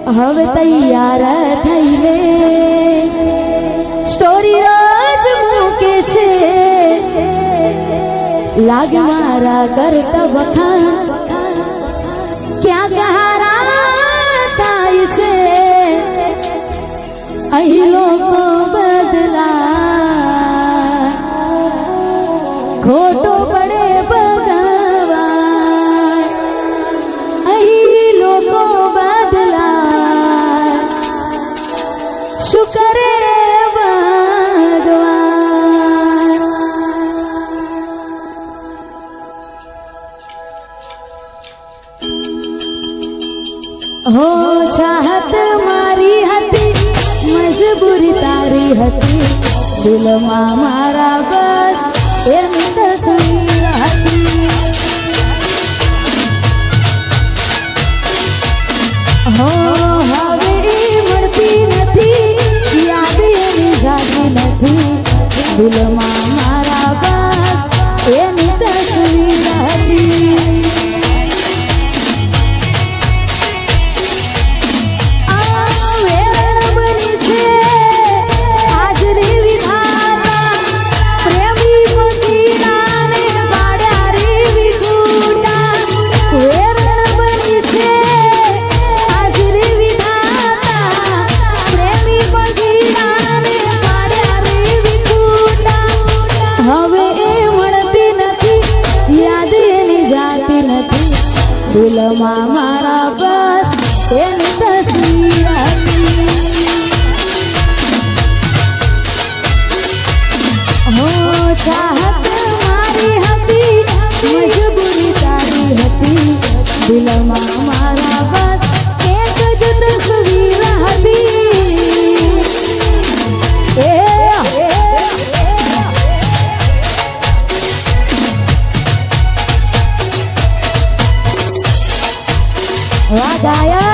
હવે તૈયાર થઈને સ્ટોરી રોજ મૂકે છે, લાગે મારા કરતા વખાણ ક્યાં કહારા થાય છે, અહીં લોકો બદલા ખોટો પડે ભગવાન, અહીં લોકો બદલા શું કરે ભગવાન। હો ચાહત મારી હતી, મજબૂરી તારી હતી, દિલમાં મારા બસ એની તસવીર હતી। હો હવે મળતી નથી, યાદ એની જાતી નથી, દિલમાં મારા બસ એની તસવીર હતી। દિલમાં મારા બસ એની તસવીર હતી। હો ચાહત મારી હતી, મજબૂરી તારી હતી, દિલમાં મારા બસ એક જ તસવીર હતી। વાહ ગાયલ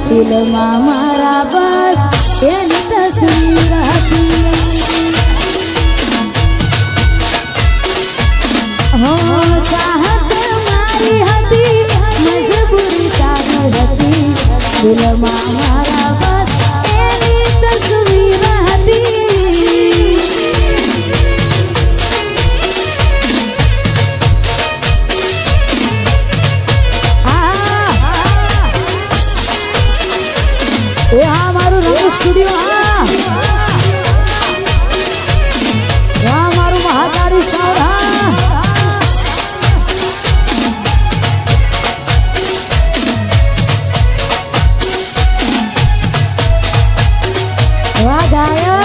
દિલમાં મારા બસ એની તસવીર હતી। હો ચાહત મારી હતી, મજબૂરી તારી હતી, દિલમાં મારા બસ એની તસવીર હતી। આ મારું રંગ સ્ટુડિયો, આ મારું મહાકાળી સાવધાન। વાહ ગાયલ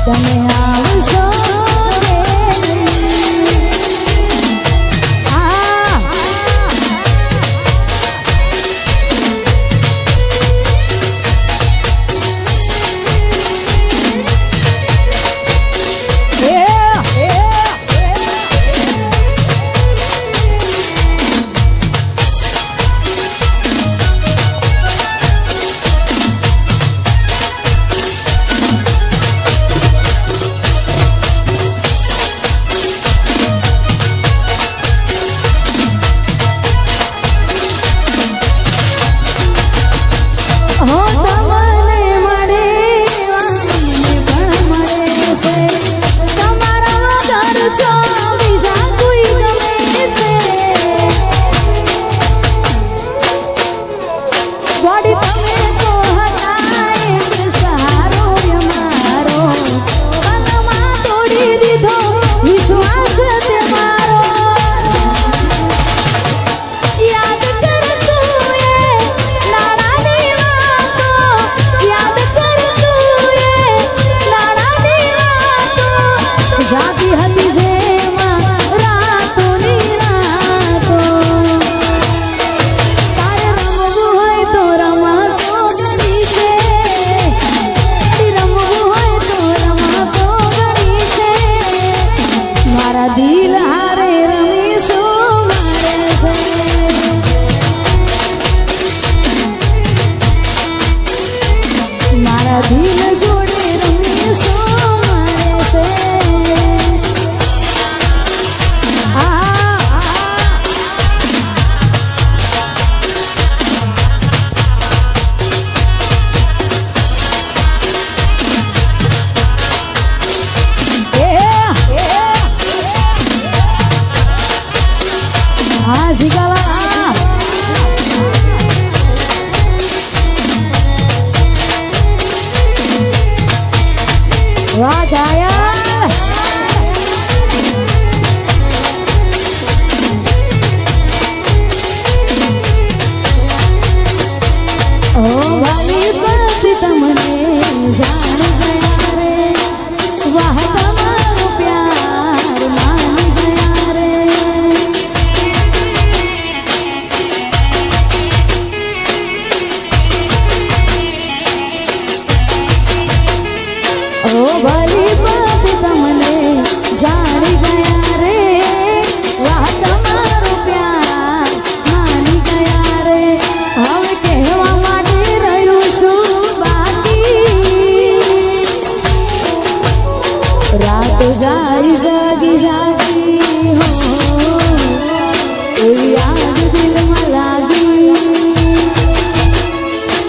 તમે આવશો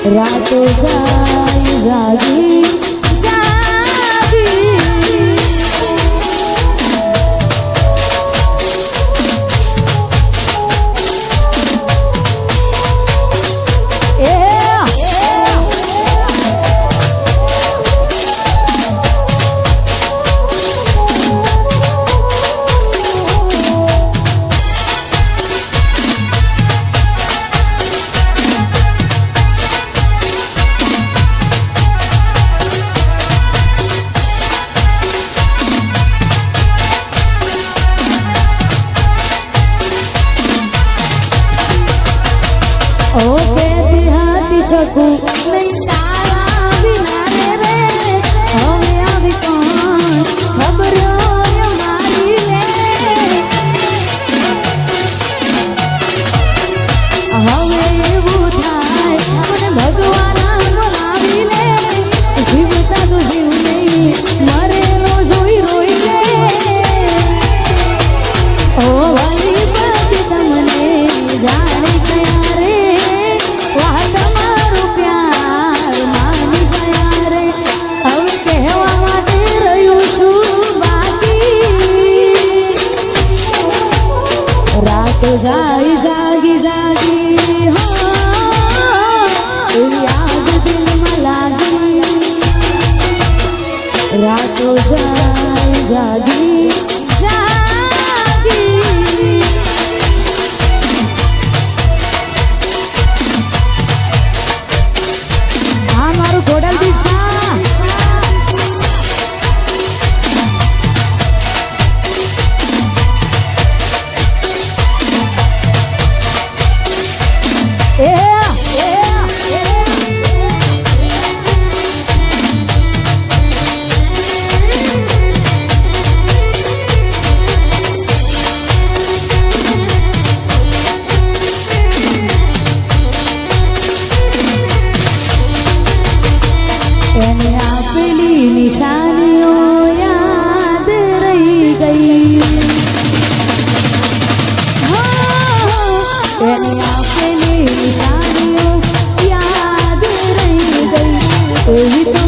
રાતો જાય જાગી જાગી શકું નહીં તારા વિના રે હવે આવી કોણ ખબર મારી લે હવે એવું થાય મને ભગવાન બોલાવી લે જીવતા તો જીવ નહીં મરેલો જોઈ રોઈ લે ઓ વાલી બધી તમને જાણી ગયા રે जागी जागी जागी हो याद दिल में लागी रातो जाए जागी जागी हाँ मारू घोड़ल दीक्षा આપેલી નિશાનીઓ યાદ રહી ગઈ. એની આપેલી નિશાનીઓ યાદ રહી ગઈ. એવી તો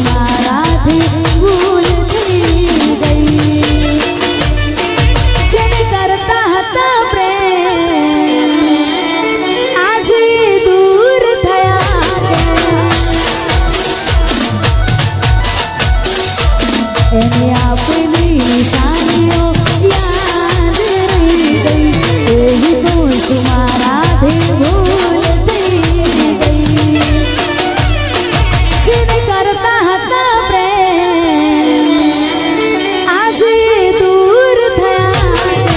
મારાથી ભૂલ થઈ ગઈ. જેને કરતા હતા પ્રેમ આજે દૂર થયા કે એની આપેલી નિશાનીઓ યાદ રહી ગઈ. એવી તો મારાથી ભૂલ થઈ ગઈ. જેને કરતા હતા પ્રેમ આજે દૂર થયા કે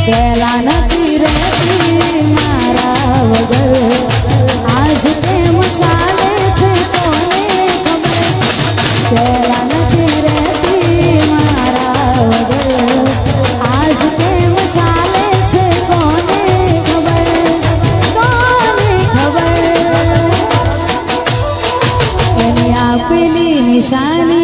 પહેલા નથી રહેતી મારા વગર આજ કેમ ચાલે છે કોને ખબર. પહેલા નથી રહેતી મારા વગર આજ કેમ ચાલે છે કોને ખબર. કોને ખબર. એની આપેલી નિશાની